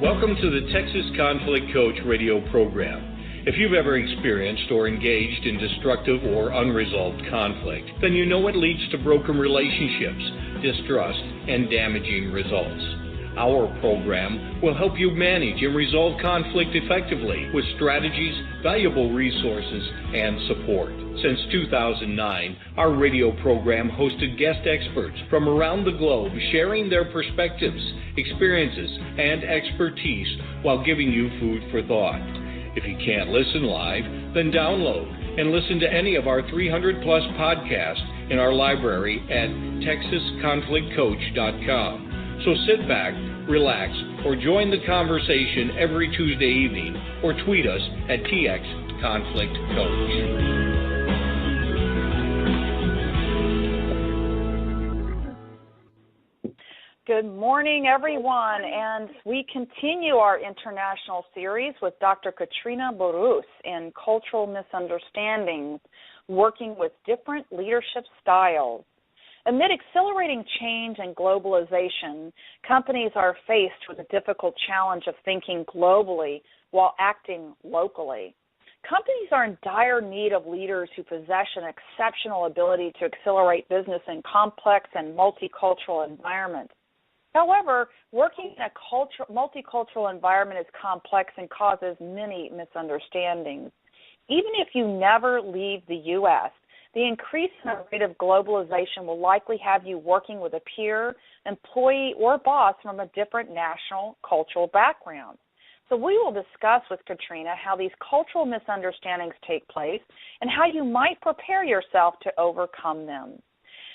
Welcome to the Texas Conflict Coach radio program. If you've ever experienced or engaged in destructive or unresolved conflict, then you know it leads to broken relationships, distrust, and damaging results. Our program will help you manage and resolve conflict effectively with strategies, valuable resources, and support. Since 2009, our radio program hosted guest experts from around the globe sharing their perspectives, experiences, and expertise while giving you food for thought. If you can't listen live, then download and listen to any of our 300-plus podcasts in our library at texasconflictcoach.com. So sit back, relax, or join the conversation every Tuesday evening, or tweet us at TXConflictCoach. Good morning, everyone, and we continue our international series with Dr. Katrina Burrus in Cultural Misunderstandings, working with different leadership styles. Amid accelerating change and globalization, companies are faced with the difficult challenge of thinking globally while acting locally. Companies are in dire need of leaders who possess an exceptional ability to accelerate business in complex and multicultural environments. However, working in a multicultural environment is complex and causes many misunderstandings. Even if you never leave the U.S., the increasing rate of globalization will likely have you working with a peer, employee, or boss from a different national cultural background. So we will discuss with Katrina how these cultural misunderstandings take place and how you might prepare yourself to overcome them.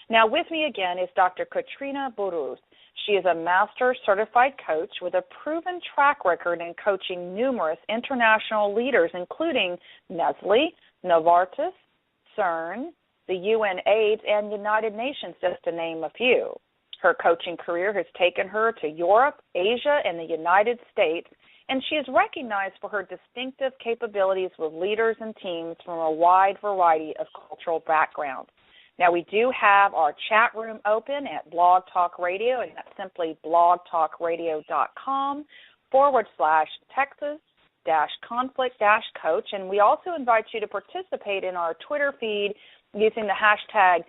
Now with me again is Dr. Katrina Burrus. She is a master certified coach with a proven track record in coaching numerous international leaders, including Nestle, Novartis, CERN, the UNAIDS, and United Nations, just to name a few. Her coaching career has taken her to Europe, Asia, and the United States, and she is recognized for her distinctive capabilities with leaders and teams from a wide variety of cultural backgrounds. Now, we do have our chat room open at Blog Talk Radio, and that's simply blogtalkradio.com/Texas-conflict-coach. And we also invite you to participate in our Twitter feed using the hashtag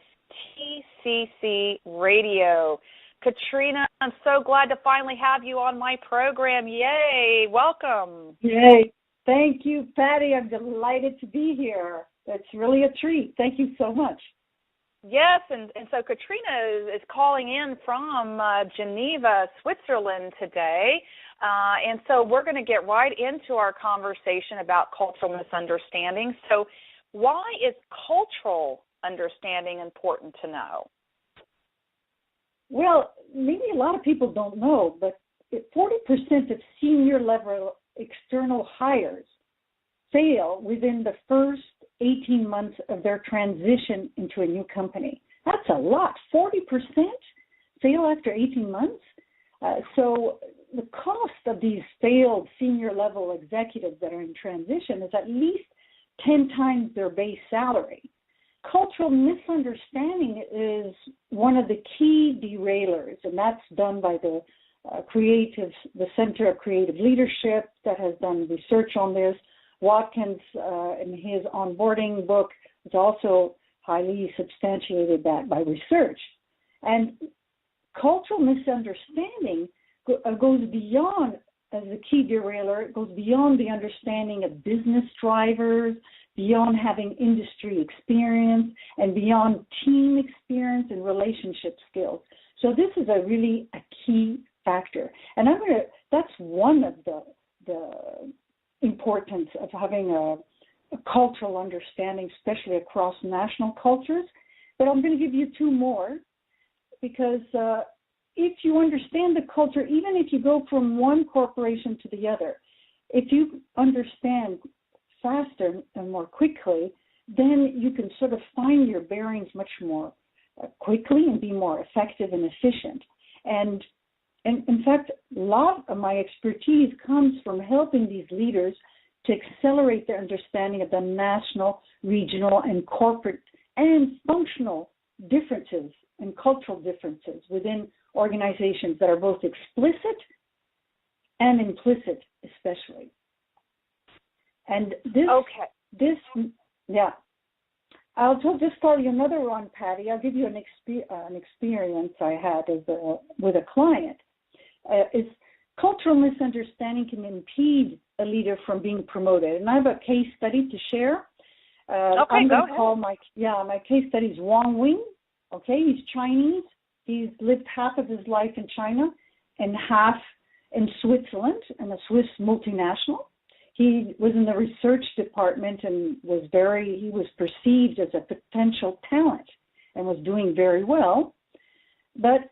TCCRadio. Katrina, I'm so glad to finally have you on my program. Yay, welcome. Yay. Thank you, Patty. I'm delighted to be here. That's really a treat. Thank you so much. Yes, and so Katrina is calling in from Geneva, Switzerland today, and so we're going to get right into our conversation about cultural misunderstandings. So why is cultural understanding important to know? Well, maybe a lot of people don't know, but 40% of senior level external hires fail within the first 18 months of their transition into a new company. That's a lot. 40% fail after 18 months. So the cost of these failed senior level executives that are in transition is at least 10 times their base salary. Cultural misunderstanding is one of the key derailers, and that's done by the Center of Creative Leadership that has done research on this. Watkins, in his onboarding book, has also highly substantiated that by research. And cultural misunderstanding goes beyond, as a key derailer, it goes beyond the understanding of business drivers, beyond having industry experience, and beyond team experience and relationship skills. So this is a key factor. And that's one of the importance of having a cultural understanding, especially across national cultures. But I'm going to give you two more, because if you understand the culture, even if you go from one corporation to the other, if you understand faster and more quickly, then you can sort of find your bearings much more quickly and be more effective and efficient. And in fact, a lot of my expertise comes from helping these leaders to accelerate their understanding of the national, regional, and corporate and functional differences and cultural differences within organizations that are both explicit and implicit especially. And this, yeah. I'll just tell you another one, Patty. I'll give you an experience I had with a client. Is cultural misunderstanding can impede a leader from being promoted. And I have a case study to share. I'm going to call my case study is Wang Wing. Okay, he's Chinese. He's lived half of his life in China and half in Switzerland, and a Swiss multinational. He was in the research department and he was perceived as a potential talent and was doing very well. But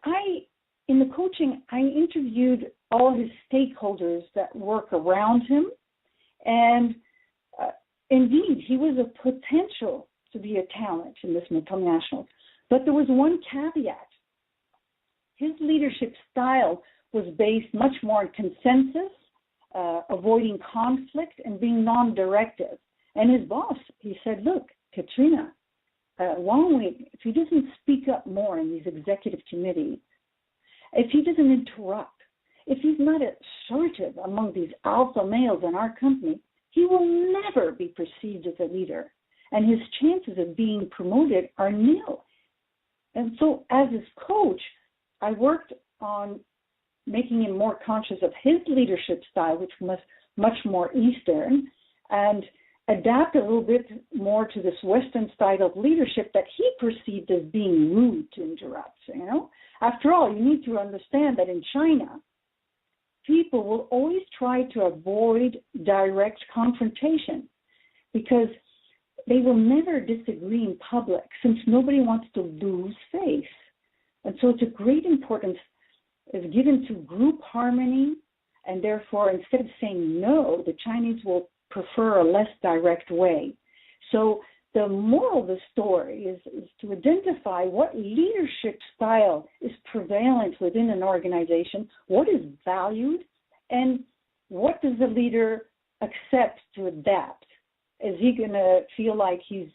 in the coaching, I interviewed all his stakeholders that work around him. And indeed, he was a potential to be a talent in this multinational. But there was one caveat. His leadership style was based much more on consensus, avoiding conflict, and being non-directive. And his boss, he said, look, Katrina, Wang Wing, if he doesn't speak up more in these executive committees, if he doesn't interrupt, if he's not assertive among these alpha males in our company, he will never be perceived as a leader. And his chances of being promoted are nil. And so as his coach, I worked on making him more conscious of his leadership style, which was much more Eastern, and adapt a little bit more to this Western style of leadership that he perceived as being rude to interrupt. After all, you need to understand that in China, people will always try to avoid direct confrontation because they will never disagree in public since nobody wants to lose face. And so it's a great importance is given to group harmony, and therefore instead of saying no, the Chinese will prefer a less direct way. So the moral of the story is to identify what leadership style is prevalent within an organization, what is valued, and what does the leader accept to adapt. Is he going to feel like he's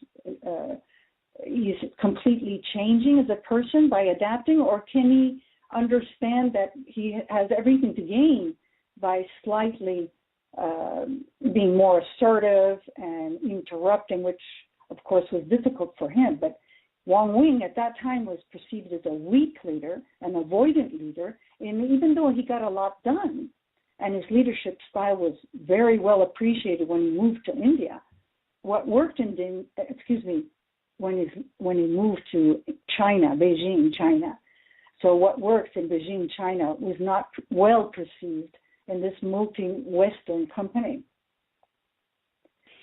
completely changing as a person by adapting, or can he understand that he has everything to gain by slightly being more assertive and interrupting, which of course was difficult for him. But Wang Wing at that time was perceived as a weak leader, an avoidant leader, and even though he got a lot done and his leadership style was very well appreciated when he moved to India, what worked when he moved to China, Beijing, China. So what worked in Beijing, China was not well perceived in this multi-Western company.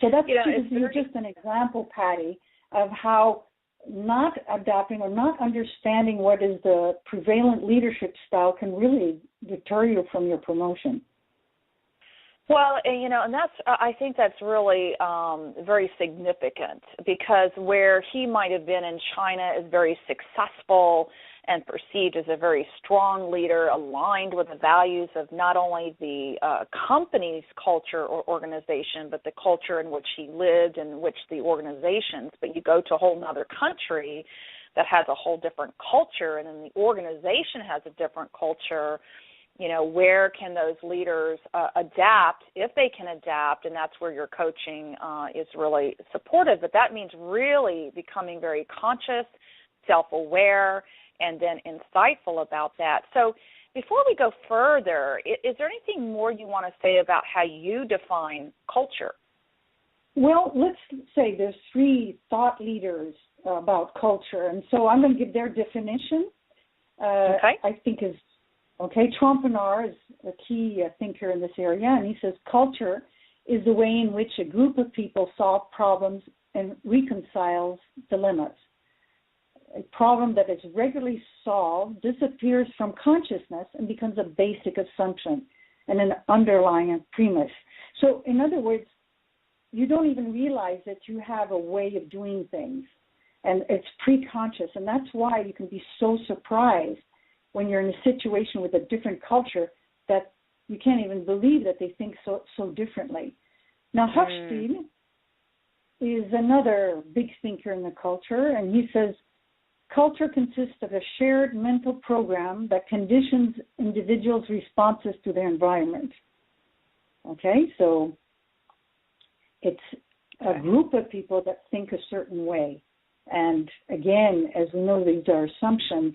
So that's just an example, Patty, of how not adapting or not understanding what is the prevalent leadership style can really deter you from your promotion. Well, and I think that's really very significant, because where he might have been in China is very successful and perceived as a very strong leader, aligned with the values of not only the company's culture or organization, but the culture in which he lived and in which the organizations. But you go to a whole other country that has a whole different culture, and then the organization has a different culture. Where can those leaders adapt, if they can adapt, and that's where your coaching is really supportive. But that means really becoming very conscious, self-aware, and then insightful about that. So before we go further, is there anything more you want to say about how you define culture? Well, let's say there's 3 thought leaders about culture, and so I'm going to give their definition. I think is Trompenaar is a key thinker in this area, and he says culture is the way in which a group of people solve problems and reconciles dilemmas. A problem that is regularly solved disappears from consciousness and becomes a basic assumption and an underlying premise. So, in other words, you don't even realize that you have a way of doing things, and it's pre-conscious, and that's why you can be so surprised when you're in a situation with a different culture that you can't even believe that they think so differently. Now, Hochstein is another big thinker in the culture, and he says, culture consists of a shared mental program that conditions individuals' responses to their environment. Okay, so it's a group of people that think a certain way. And again, as we know, these are assumptions.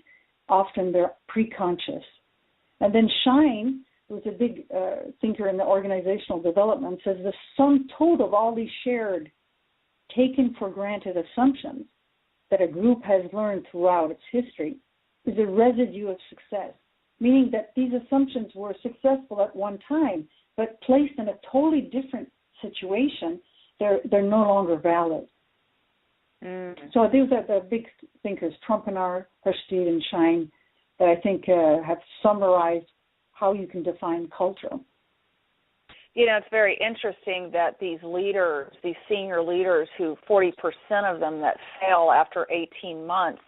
Often they're pre-conscious. And then Schein, who's a big thinker in the organizational development, says the sum total of all these shared, taken for granted assumptions that a group has learned throughout its history is a residue of success, meaning that these assumptions were successful at one time, but placed in a totally different situation, they're no longer valid. So these are the big thinkers, Trompenaar, Hersteed, and Schein, that I think have summarized how you can define culture. You know, it's very interesting that these leaders, these senior leaders who 40% of them that fail after 18 months,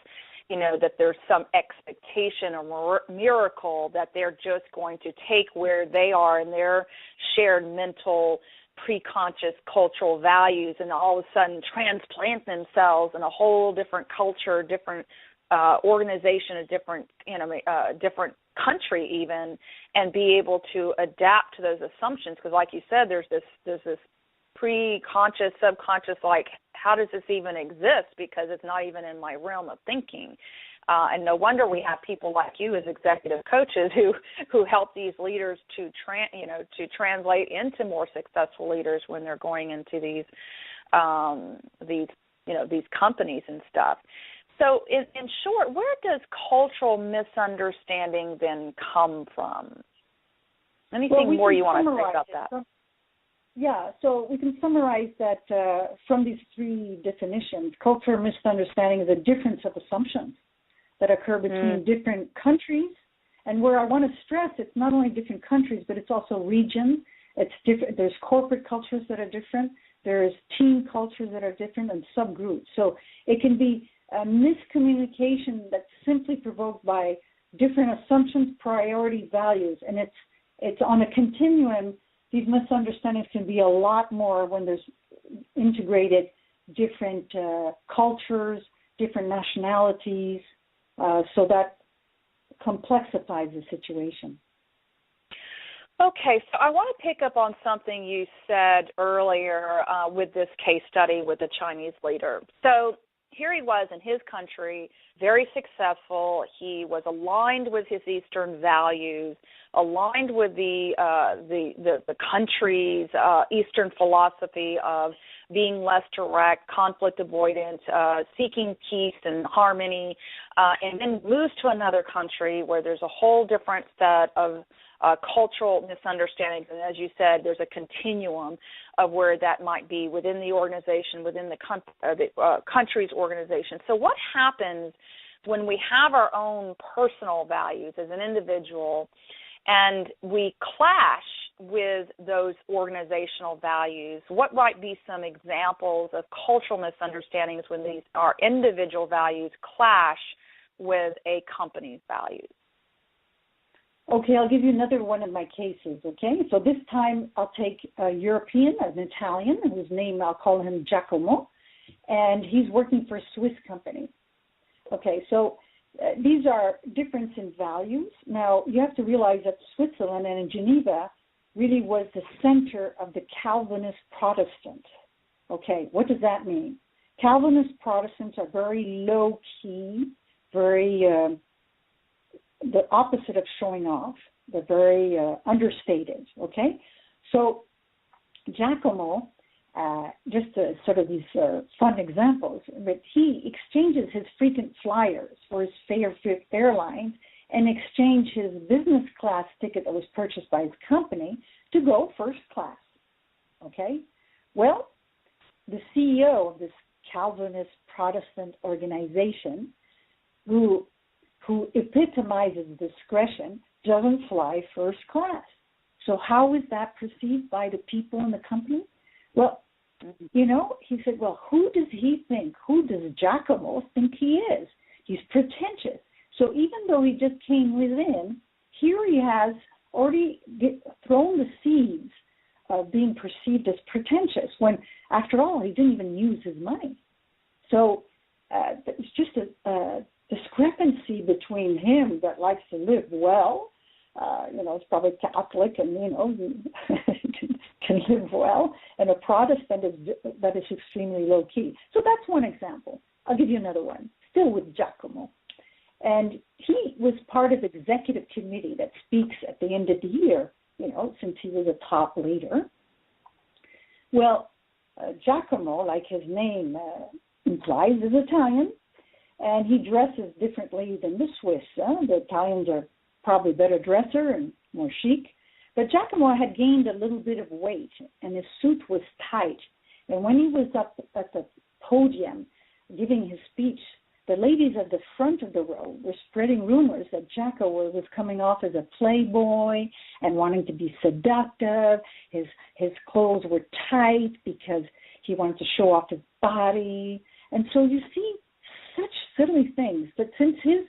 you know, that there's some expectation or miracle that they're just going to take where they are and their shared mental pre-conscious cultural values and all of a sudden transplant themselves in a whole different culture, different organization, a different, different country even, and be able to adapt to those assumptions. Because like you said, there's this pre-conscious, subconscious, like, how does this even exist? Because it's not even in my realm of thinking. And no wonder we have people like you as executive coaches who help these leaders to translate into more successful leaders when they're going into these companies and stuff. So in short, where does cultural misunderstanding then come from? Anything more you want to say about that? Yeah, so we can summarize that from these three definitions. Cultural misunderstanding is a difference of assumptions that occur between different countries. And where I want to stress, it's not only different countries, but it's also regions. It's different. There's corporate cultures that are different. There's team cultures that are different, and subgroups. So it can be a miscommunication that's simply provoked by different assumptions, priority, values. And it's on a continuum. These misunderstandings can be a lot more when there's integrated different cultures, different nationalities, so that complexifies the situation. Okay, so I want to pick up on something you said earlier with this case study with the Chinese leader. So here he was in his country, very successful. He was aligned with his Eastern values, aligned with the country's Eastern philosophy of being less direct, conflict avoidant, seeking peace and harmony, and then moves to another country where there's a whole different set of cultural misunderstandings. And as you said, there's a continuum of where that might be within the organization, within the country's organization. So what happens when we have our own personal values as an individual and we clash with those organizational values? What might be some examples of cultural misunderstandings when our individual values clash with a company's values? Okay, I'll give you another one of my cases, okay? So this time I'll take a European, an Italian, whose name I'll call him Giacomo, and he's working for a Swiss company. Okay, so these are difference in values. Now, you have to realize that Switzerland and in Geneva really was the center of the Calvinist Protestant. Okay, what does that mean? Calvinist Protestants are very low-key, very the opposite of showing off. They're very understated, okay? So Giacomo, just sort of these fun examples, but he exchanges his frequent flyers for his favorite airlines and exchange his business class ticket that was purchased by his company to go first class, okay? Well, the CEO of this Calvinist Protestant organization, who epitomizes discretion, doesn't fly first class. So how is that perceived by the people in the company? Well, he said, well, who does he think? Who does Giacomo think he is? He's pretentious. So even though he just came within, here he has already thrown the seeds of being perceived as pretentious when, after all, he didn't even use his money. So it's just a discrepancy between him that likes to live well, it's probably Catholic and, can live well, and a Protestant that is extremely low key. So that's one example. I'll give you another one, still with Giacomo. And he was part of the executive committee that speaks at the end of the year, since he was a top leader. Well, Giacomo, like his name implies, is Italian, and he dresses differently than the Swiss. The Italians are probably better dresser and more chic. But Giacomo had gained a little bit of weight, and his suit was tight. And when he was up at the podium giving his speech, the ladies at the front of the row were spreading rumors that Giacomo was coming off as a playboy and wanting to be seductive. His clothes were tight because he wanted to show off his body. And so you see such silly things. But since his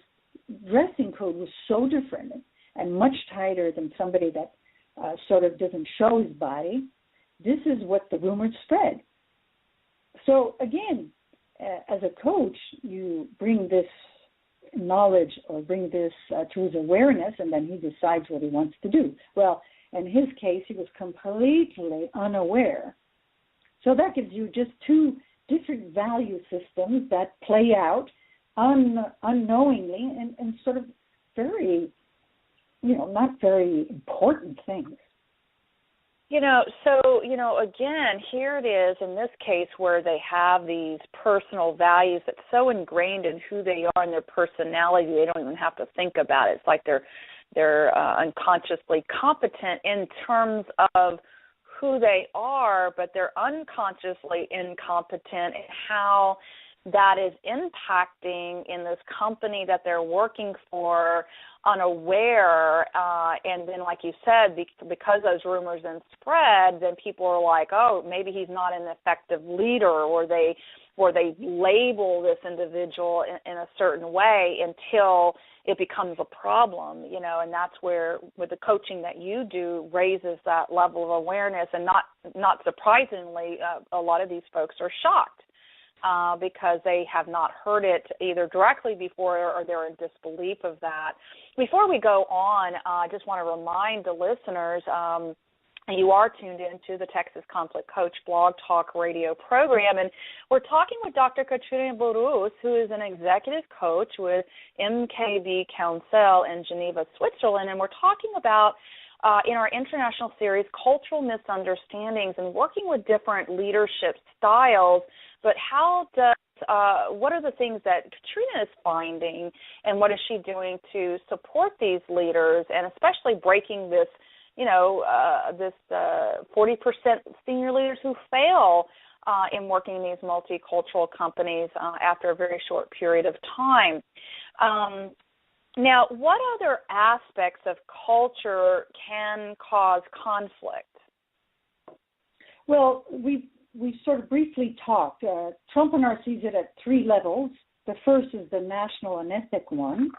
dressing code was so different and much tighter than somebody that sort of doesn't show his body, this is what the rumors spread. So again, as a coach, you bring this knowledge or bring this to his awareness, and then he decides what he wants to do. Well, in his case, he was completely unaware. So that gives you just two different value systems that play out unknowingly and sort of very, not very important things. Again, here it is in this case where they have these personal values that's so ingrained in who they are and their personality, they don't even have to think about it. It's like they're unconsciously competent in terms of who they are, but they're unconsciously incompetent in how that is impacting in this company that they're working for, unaware, and then like you said, because those rumors then spread, then people are like, oh, maybe he's not an effective leader, or they label this individual in a certain way until it becomes a problem, and that's where with the coaching that you do raises that level of awareness, and not surprisingly, a lot of these folks are shocked. Because they have not heard it either directly before or they're in disbelief of that. Before we go on, I just want to remind the listeners, you are tuned into the Texas Conflict Coach blog talk radio program, and we're talking with Dr. Katrina Burrus, who is an executive coach with MKB Council in Geneva, Switzerland, and we're talking about in our international series, Cultural Misunderstandings, and working with different leadership styles, but what are the things that Katrina is finding, and what is she doing to support these leaders, and especially breaking this, this 40% senior leaders who fail in working in these multicultural companies after a very short period of time. Now, what other aspects of culture can cause conflict? Well, we sort of briefly talked. Trompenaar sees it at three levels. The first is the national and ethnic one.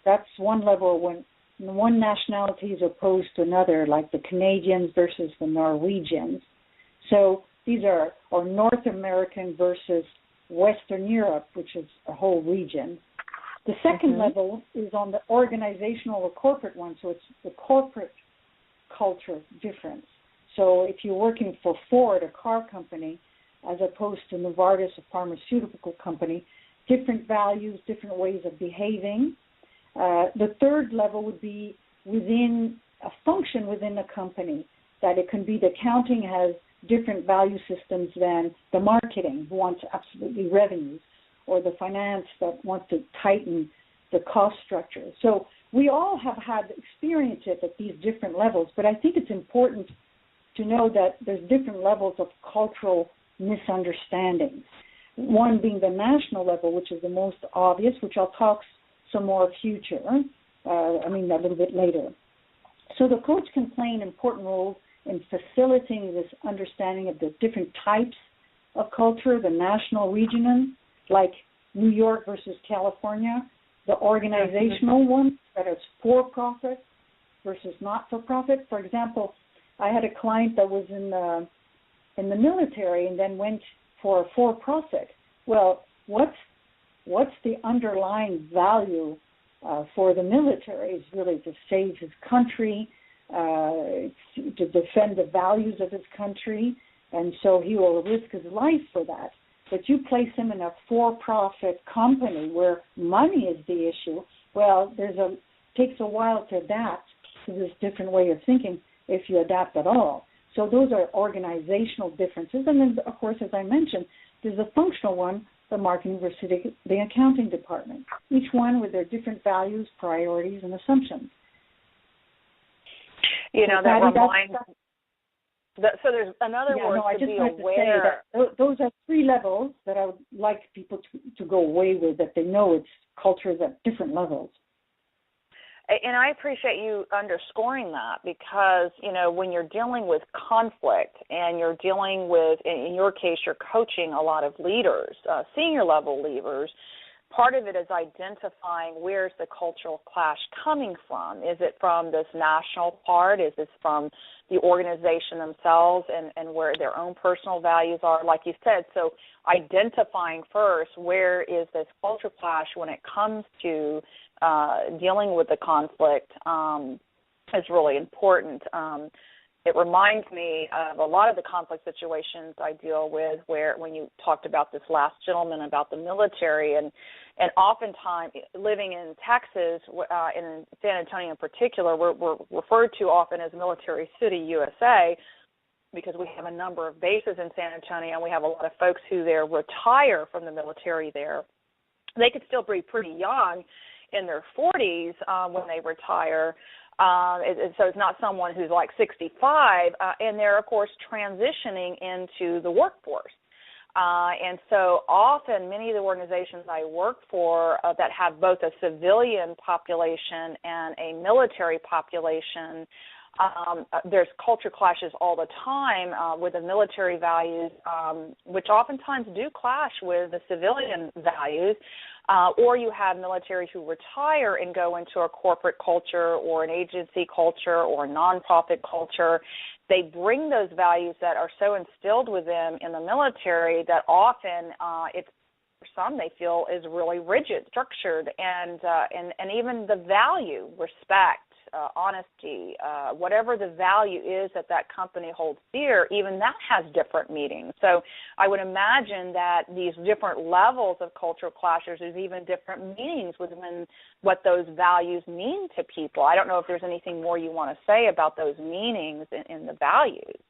That's one level when one nationality is opposed to another, like the Canadians versus the Norwegians. So these are North American versus Western Europe, which is a whole region. The second level is on the organizational or corporate one, so it's the corporate culture difference. So if you're working for Ford, a car company, as opposed to Novartis, a pharmaceutical company, different values, different ways of behaving. The third level would be within a function within a company, that it can be the accounting has different value systems than the marketing, who wants absolutely revenues, or the finance that wants to tighten the cost structure. So we all have had experiences at these different levels, but I think it's important to know that there's different levels of cultural misunderstandings. One being the national level, which is the most obvious, which I'll talk some more future, a little bit later. So the coach can play an important role in facilitating this understanding of the different types of culture, the national, regional, like New York versus California, the organizational one, that is for-profit versus not-for-profit. For example, I had a client that was in the military and then went for a for-profit. Well, what's the underlying value for the military is really to save his country, to defend the values of his country, and so he will risk his life for that. But you place him in a for-profit company where money is the issue, well, takes a while to adapt to this different way of thinking, if you adapt at all. So those are organizational differences. And then, of course, as I mentioned, there's a functional one, the marketing versus the accounting department, each one with their different values, priorities, and assumptions. You know, that reminds me. So there's another word to be aware. Those are three levels that I would like people to go away with, that they know it's cultures at different levels. And I appreciate you underscoring that because, you know, when you're dealing with conflict and you're dealing with, in your case, you're coaching a lot of leaders, senior level leaders, part of it is identifying where's the cultural clash coming from. Is it from this national part? Is it from the organization themselves and where their own personal values are, like you said? So identifying first where is this culture clash when it comes to dealing with the conflict is really important. It reminds me of a lot of the conflict situations I deal with where when you talked about this last gentleman about the military and oftentimes living in Texas, in San Antonio in particular, we're referred to often as Military City, USA, because we have a number of bases in San Antonio and we have a lot of folks who there retire from the military there. They could still be pretty young in their 40s when they retire. So it's not someone who's like 65, and they're, of course, transitioning into the workforce. And so often many of the organizations I work for that have both a civilian population and a military population, there's culture clashes all the time with the military values, which oftentimes do clash with the civilian values. Or you have military who retire and go into a corporate culture or an agency culture or a nonprofit culture. They bring those values that are so instilled with them in the military that often it's, for some, they feel is really rigid, structured, and even the value, respect, honesty, whatever the value is that company holds dear, even that has different meanings. So I would imagine that these different levels of cultural clashes, there's even different meanings within what those values mean to people. I don't know if there's anything more you want to say about those meanings in the values.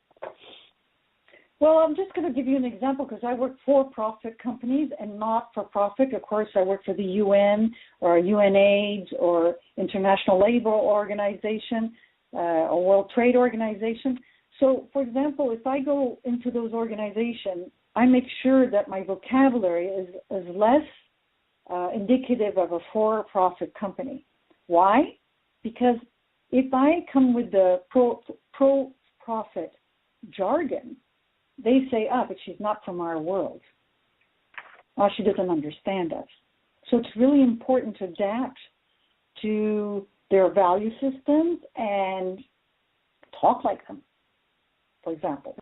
Well, I'm just going to give you an example because I work for-profit companies and not-for-profit. Of course, I work for the UN or UNAIDS or International Labor Organization or World Trade Organization. So, for example, if I go into those organizations, I make sure that my vocabulary is less indicative of a for-profit company. Why? Because if I come with the pro-profit jargon, they say, but she's not from our world. She doesn't understand us. So it's really important to adapt to their value systems and talk like them, for example.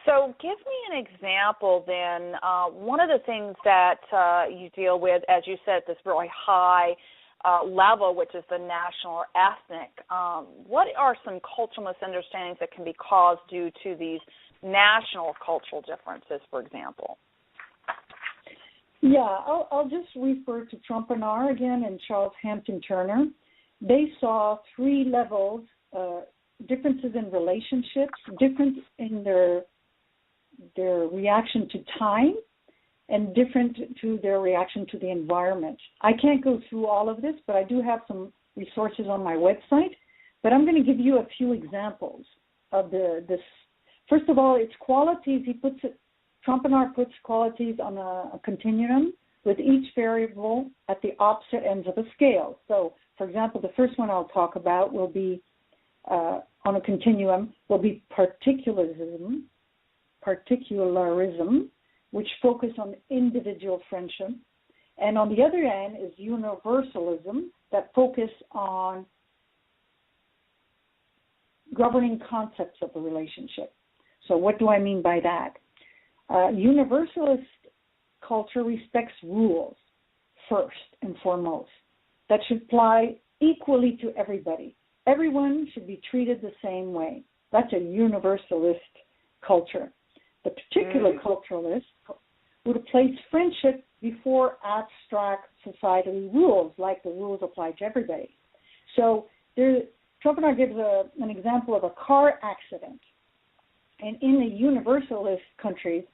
So give me an example then. One of the things that you deal with, as you said, this really high level, which is the national or ethnic. What are some cultural misunderstandings that can be caused due to these national cultural differences, for example? Yeah, I'll just refer to Trompenaar again and Charles Hampton Turner. They saw three levels, differences in relationships, different in their reaction to time, and different to their reaction to the environment. I can't go through all of this, but I do have some resources on my website. But I'm going to give you a few examples of this. First of all, it's qualities. Trompenaar puts qualities on a continuum with each variable at the opposite ends of a scale. So, for example, the first one I'll talk about will be on a continuum will be particularism, which focus on individual friendship. And on the other end is universalism that focus on governing concepts of the relationship. So what do I mean by that? Universalist culture respects rules first and foremost. That should apply equally to everybody. Everyone should be treated the same way. That's a universalist culture. The particular culturalist would place friendship before abstract societal rules, like the rules apply to everybody. So Schopenhauer gives an example of a car accident. And in the universalist countries,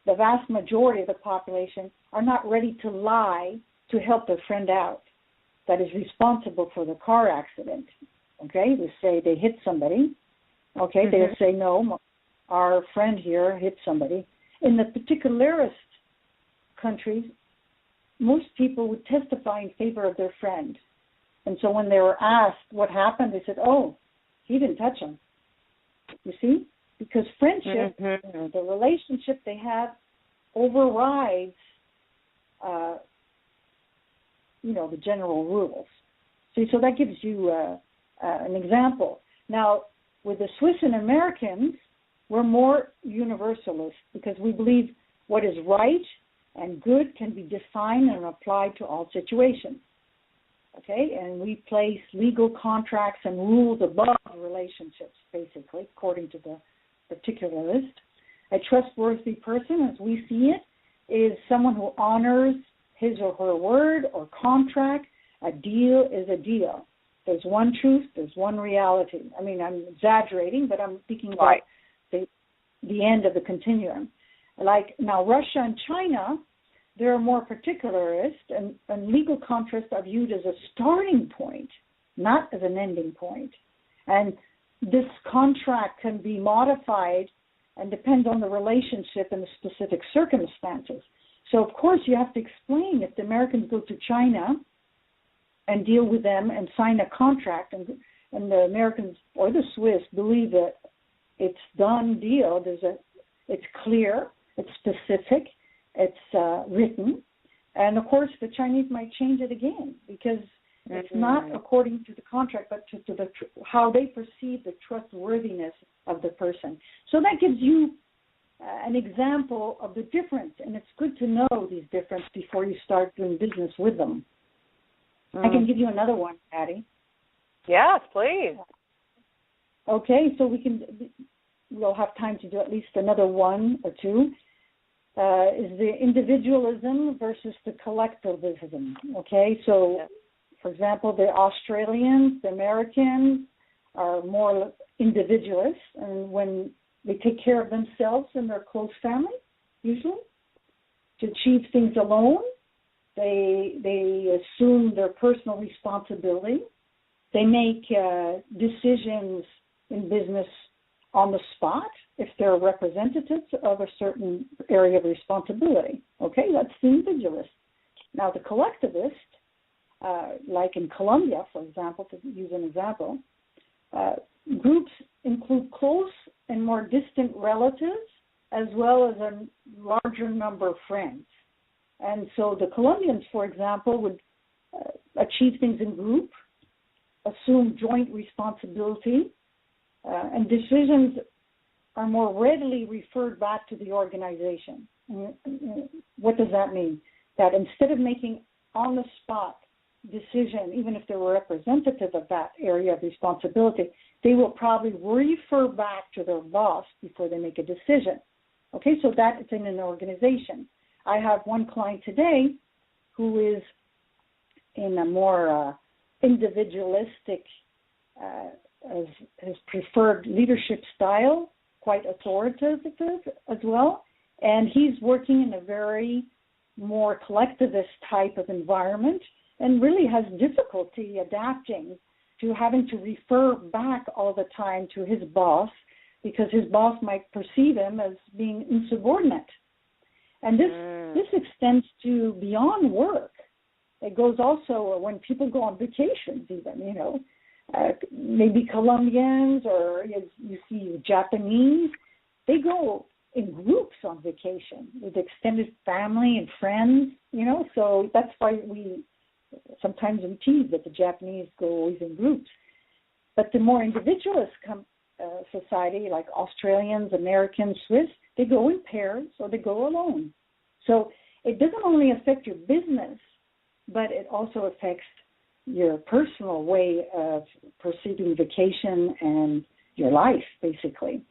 the vast majority of the population are not ready to lie to help their friend out that is responsible for the car accident. Okay, they say they hit somebody. Okay, they'll say, no, our friend here hit somebody. In the particularist countries, most people would testify in favor of their friend. And so when they were asked what happened, they said, oh, he didn't touch him. You see? Because friendship, the relationship they have overrides, the general rules. See, so that gives you an example. Now, with the Swiss and Americans, we're more universalist because we believe what is right and good can be defined and applied to all situations. Okay, and we place legal contracts and rules above relationships, basically, according to the particularist. A trustworthy person, as we see it, is someone who honors his or her word or contract. A deal is a deal. There's one truth, there's one reality. I mean, I'm exaggerating, but I'm speaking about the end of the continuum. Like now, Russia and China, they're more particularist, and legal contracts are viewed as a starting point, not as an ending point. And this contract can be modified and depends on the relationship and the specific circumstances. So, of course, you have to explain if the Americans go to China and deal with them and sign a contract, and the Americans or the Swiss believe that it's done deal, it's clear, it's specific, it's written, and of course the Chinese might change it again because it's not according to the contract, but to how they perceive the trustworthiness of the person. So that gives you an example of the difference, and it's good to know these differences before you start doing business with them. I can give you another one, Patty. Yes, please. Okay, so we'll have time to do at least another one or two. Is the individualism versus the collectivism. Okay, so for example, the Australians, the Americans are more individualists, and when they take care of themselves and their close family, usually, to achieve things alone, they assume their personal responsibility. They make decisions in business on the spot if they're representatives of a certain area of responsibility. Okay, that's the individualist. Now, the collectivist, like in Colombia, for example, to use an example, groups include close and more distant relatives as well as a larger number of friends. And so the Colombians, for example, would achieve things in group, assume joint responsibility, and decisions are more readily referred back to the organization. What does that mean? That instead of making on-the-spot decision, even if they were representative of that area of responsibility, they will probably refer back to their boss before they make a decision. Okay, so that is in an organization. I have one client today who is in a more individualistic, his preferred leadership style, quite authoritative as well, and he's working in a very more collectivist type of environment and really has difficulty adapting to having to refer back all the time to his boss because his boss might perceive him as being insubordinate. And this extends to beyond work. It goes also when people go on vacations even, maybe Colombians or you see Japanese, they go in groups on vacation with extended family and friends, so that's why sometimes we tease that the Japanese go always in groups. But the more individualist society, like Australians, Americans, Swiss, they go in pairs or they go alone. So it doesn't only affect your business, but it also affects your personal way of proceeding vacation and your life, basically.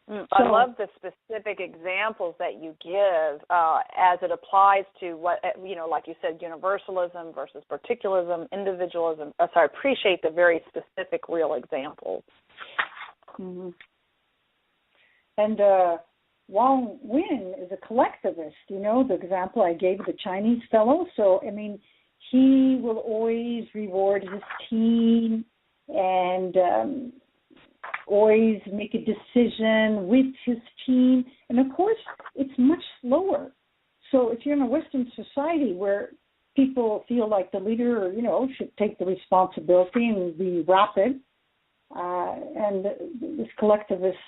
I love the specific examples that you give as it applies to what, like you said, universalism versus particularism, individualism. So I appreciate the very specific, real examples. Mm-hmm. And Wang Win is a collectivist, the example I gave, the Chinese fellow. So, he will always reward his team and always make a decision with his team. And, of course, it's much slower. So if you're in a Western society where people feel like the leader, should take the responsibility and be rapid, and this collectivist,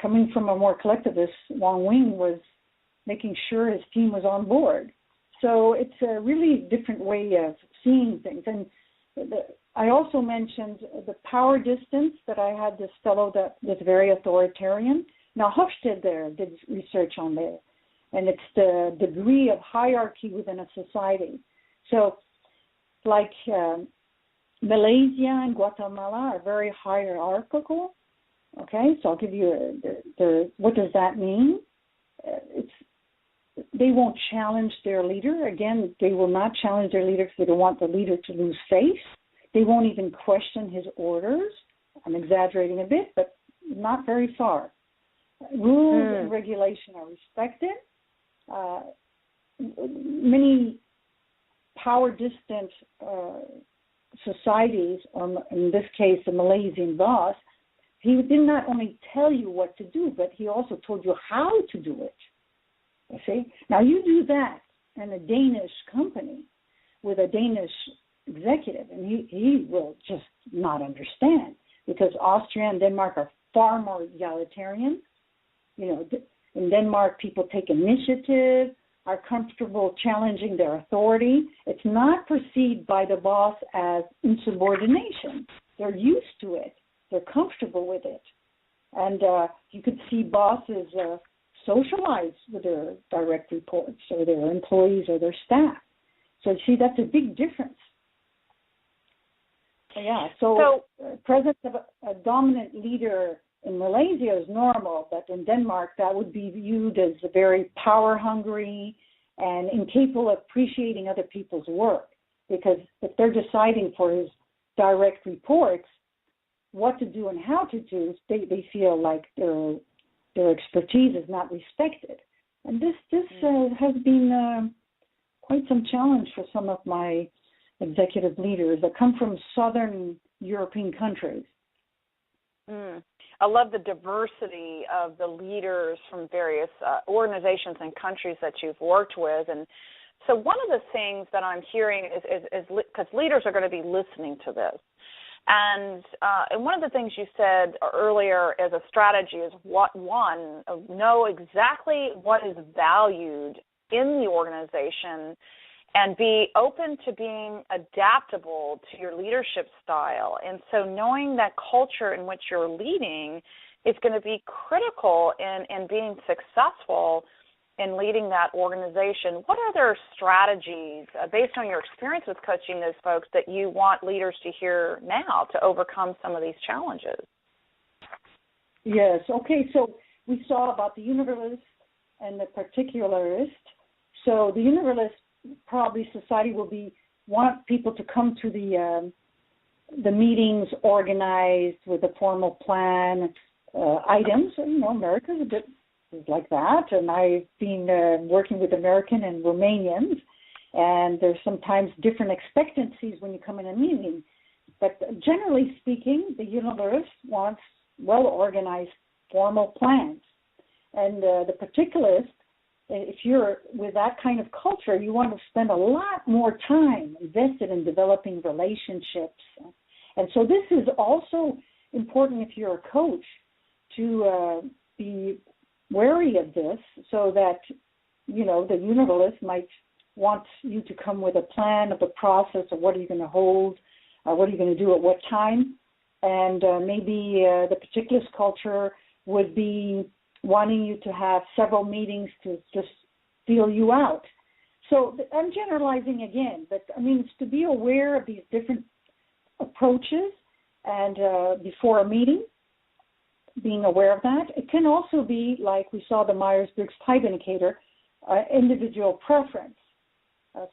coming from a more collectivist, Wang Wing was making sure his team was on board. So it's a really different way of seeing things. And I also mentioned the power distance, that I had this fellow that was very authoritarian. Now, Hofstede did research on that, and it's the degree of hierarchy within a society. So like Malaysia and Guatemala are very hierarchical. Okay, so I'll give you what does that mean? They won't challenge their leader. Again, they will not challenge their leader because they don't want the leader to lose face. They won't even question his orders. I'm exaggerating a bit, but not very far. Rules and regulation are respected. Many power-distant societies, in this case the Malaysian boss, he did not only tell you what to do, but he also told you how to do it. You see? Now, you do that in a Danish company with a Danish executive, and he will just not understand, because Austria and Denmark are far more egalitarian. In Denmark, people take initiative, are comfortable challenging their authority. It's not perceived by the boss as insubordination. They're used to it. They're comfortable with it. And you could see bosses socialize with their direct reports or their employees or their staff. So, see, that's a big difference. So presence of a dominant leader in Malaysia is normal, but in Denmark that would be viewed as very power-hungry and incapable of appreciating other people's work, because if they're deciding for his direct reports what to do and how to do, they feel like their expertise is not respected. And this has been quite some challenge for some of my executive leaders that come from southern European countries. I love the diversity of the leaders from various organizations and countries that you've worked with. And so one of the things that I'm hearing is because leaders are going to be listening to this. And one of the things you said earlier as a strategy is know exactly what is valued in the organization and be open to being adaptable to your leadership style. And so knowing that culture in which you're leading is going to be critical in being successful in leading that organization. What other strategies, based on your experience with coaching those folks, that you want leaders to hear now to overcome some of these challenges? Yes. Okay. So we saw about the universalist and the particularist. So the universalist, probably society will want people to come to the meetings organized with a formal plan, items. America's a bit like that, and I've been working with American and Romanians, and there's sometimes different expectancies when you come in a meeting. But generally speaking, the universalist wants well-organized formal plans. And the particularist, if you're with that kind of culture, you want to spend a lot more time invested in developing relationships. And so this is also important if you're a coach to be wary of this, so that, the universalist might want you to come with a plan of a process of what are you going to hold, what are you going to do at what time. And maybe the particularist culture would be wanting you to have several meetings to just feel you out. So I'm generalizing again, but I mean, it's to be aware of these different approaches and before a meeting, being aware of that. It can also be, like we saw the Myers-Briggs Type Indicator, individual preference.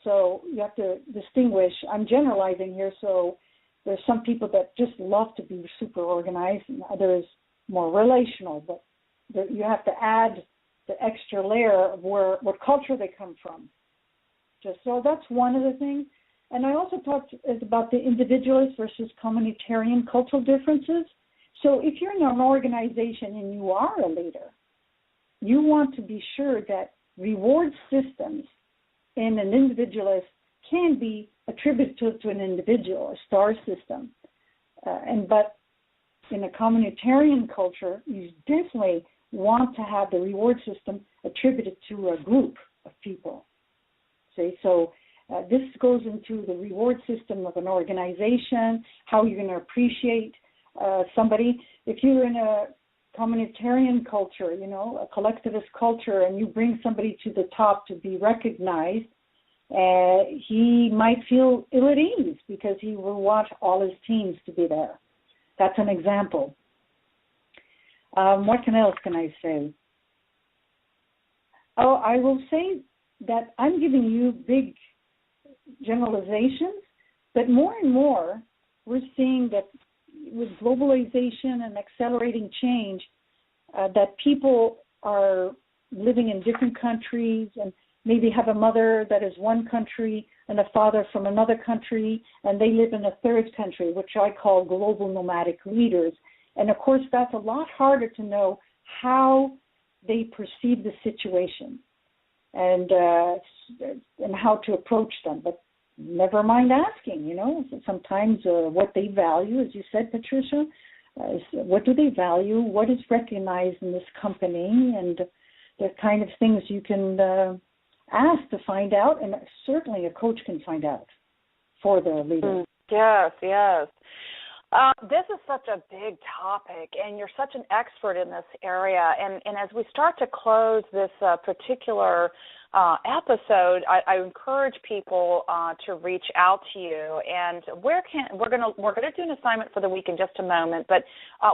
So you have to distinguish. I'm generalizing here, so there's some people that just love to be super organized and others more relational, but you have to add the extra layer of what culture they come from. So that's one of the things. And I also talked about the individualist versus communitarian cultural differences. So if you're in an organization and you are a leader, you want to be sure that reward systems in an individualist can be attributed to an individual, a star system. But in a communitarian culture, you definitely want to have the reward system attributed to a group of people. So this goes into the reward system of an organization, how you're going to appreciate somebody. If you're in a communitarian culture, a collectivist culture, and you bring somebody to the top to be recognized, he might feel ill at ease because he will want all his teams to be there. That's an example. What else can I say? Oh, I will say that I'm giving you big generalizations, but more and more we're seeing that with globalization and accelerating change, that people are living in different countries and maybe have a mother that is one country and a father from another country, and they live in a third country, which I call global nomadic leaders. And of course, that's a lot harder to know how they perceive the situation and how to approach them. But never mind asking, sometimes what they value, as you said, Patricia, is what do they value, what is recognized in this company, and the kind of things you can ask to find out, and certainly a coach can find out for the leader. Yes. This is such a big topic, and you're such an expert in this area. And as we start to close this particular episode, I encourage people to reach out to you. And we're gonna do an assignment for the week in just a moment. But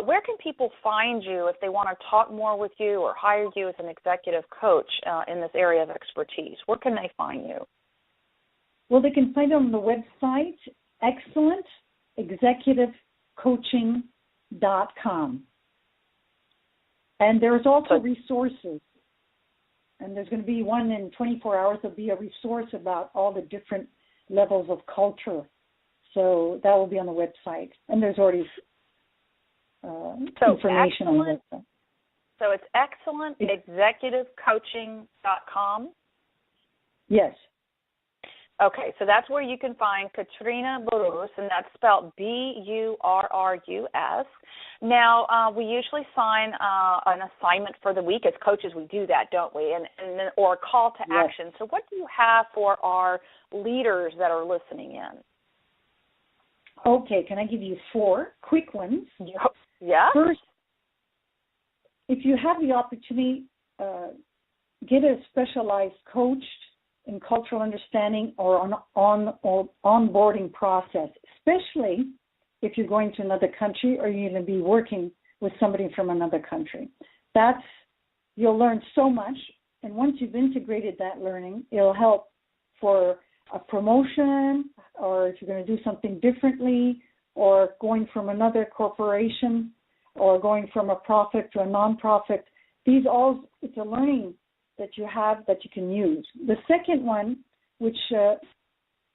where can people find you if they want to talk more with you or hire you as an executive coach in this area of expertise? Where can they find you? Well, they can find it on the website, excellenexecutivecoaching.com. And there's also resources. And there's going to be one in 24 hours. There'll be a resource about all the different levels of culture. So that will be on the website. And there's already information on the website. So it's excellenexecutivecoaching.com? Yes. Okay, so that's where you can find Katrina Burrus, and that's spelled Burrus. Now, we usually sign an assignment for the week. As coaches, we do that, don't we? And then, or a call to action. So what do you have for our leaders that are listening in? Okay, can I give you 4 quick ones? Yeah. First, if you have the opportunity, get a specialized coach in cultural understanding or on onboarding process, especially if you're going to another country or you're going to be working with somebody from another country. You'll learn so much, and once you've integrated that learning, it'll help for a promotion, or if you're going to do something differently, or going from another corporation, or going from a profit to a nonprofit. It's a learning that you have that you can use. The second one, which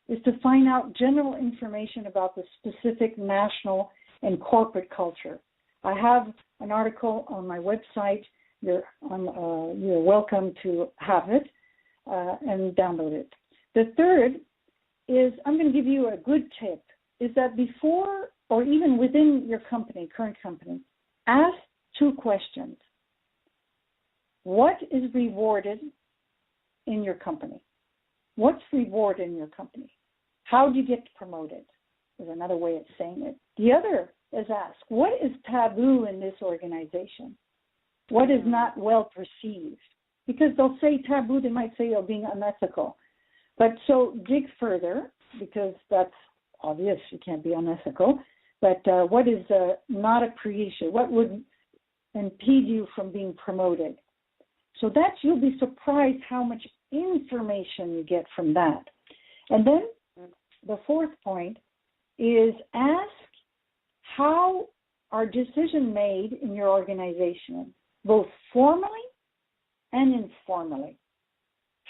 is to find out general information about the specific national and corporate culture. I have an article on my website. You're welcome to have it and download it. The third is, I'm going to give you a good tip, is that before or even within your company, current company, ask 2 questions. What is rewarded in your company? What's rewarded in your company? How do you get promoted? Is another way of saying it. The other is ask, what is taboo in this organization? What is not well perceived? Because they'll say taboo, they might say, being unethical. But so dig further, because that's obvious, you can't be unethical. But what is not appreciated? What would impede you from being promoted? So that you'll be surprised how much information you get from that. And then the fourth point is ask how are decisions made in your organization, both formally and informally.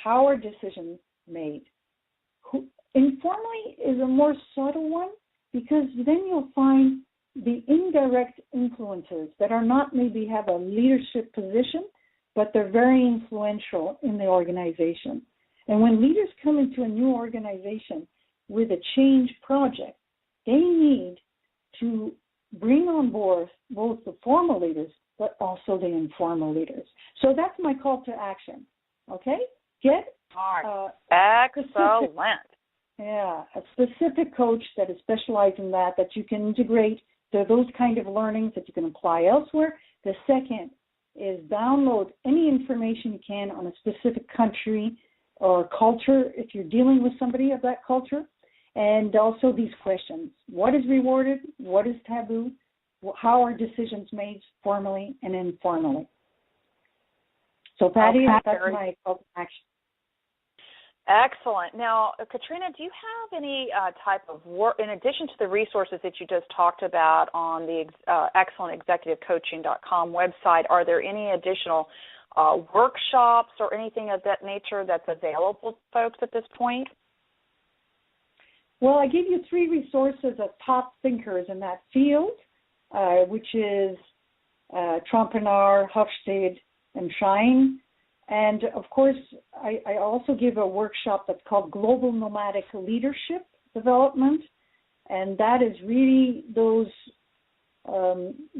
How are decisions made? Informally is a more subtle one, because then you'll find the indirect influences that are not maybe have a leadership position, but they're very influential in the organization. And when leaders come into a new organization with a change project, they need to bring on board both the formal leaders, but also the informal leaders. So that's my call to action. Okay? Get excellent. A specific coach that is specialized in that you can integrate those kind of learnings that you can apply elsewhere. The second is download any information you can on a specific country or culture if you're dealing with somebody of that culture. And also these questions. What is rewarded? What is taboo? How are decisions made formally and informally? So, Patty, that's my call to action. Excellent. Now, Katrina, do you have any type of work, in addition to the resources that you just talked about on the excellentexecutivecoaching.com website, are there any additional workshops or anything of that nature that's available to folks at this point? Well, I gave you 3 resources of top thinkers in that field, which is Tromperneur, Hofstede, and Schein. And, of course, I also give a workshop that's called Global Nomadic Leadership Development, and that is really those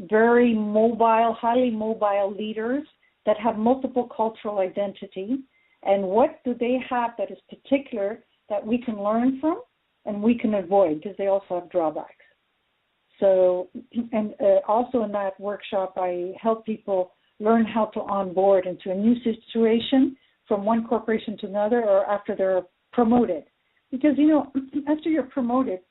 very mobile, highly mobile leaders that have multiple cultural identity, and what do they have that is particular that we can learn from and we can avoid, because they also have drawbacks. So, and also in that workshop, I help people learn how to onboard into a new situation from one corporation to another, or after they're promoted. Because, after you're promoted,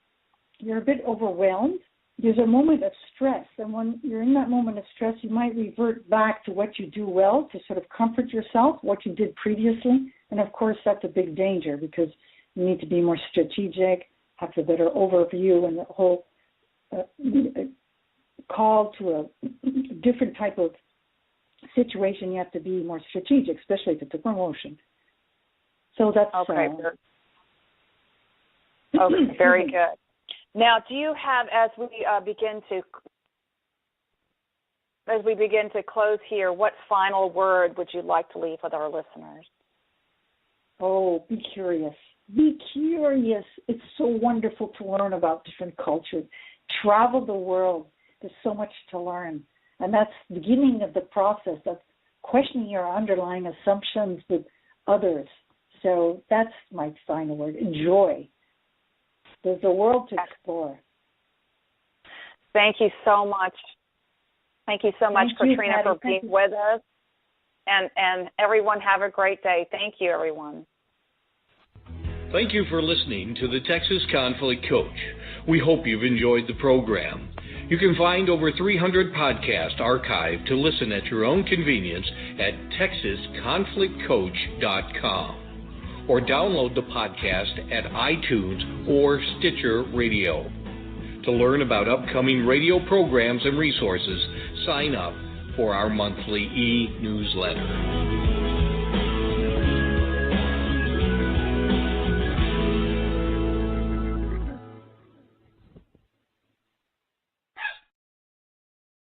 you're a bit overwhelmed. There's a moment of stress, and when you're in that moment of stress, you might revert back to what you do well to sort of comfort yourself, what you did previously. And, of course, that's a big danger, because you need to be more strategic, have a better overview, and the whole call to a different type of situation. You have to be more strategic, especially if it's a promotion. So that's okay. Okay, very good. Now, do you have, as we begin to close here, what final word would you like to leave with our listeners? Oh, be curious. Be curious. It's so wonderful to learn about different cultures. Travel the world. There's so much to learn. And that's the beginning of the process of questioning your underlying assumptions with others. So that's my final word. Enjoy. There's a world to explore. Thank you so much. Thank you so much, Katrina, for being with us. And everyone, have a great day. Thank you, everyone. Thank you for listening to the Texas Conflict Coach. We hope you've enjoyed the program. You can find over 300 podcasts archived to listen at your own convenience at texasconflictcoach.com, or download the podcast at iTunes or Stitcher Radio. To learn about upcoming radio programs and resources, sign up for our monthly e-newsletter.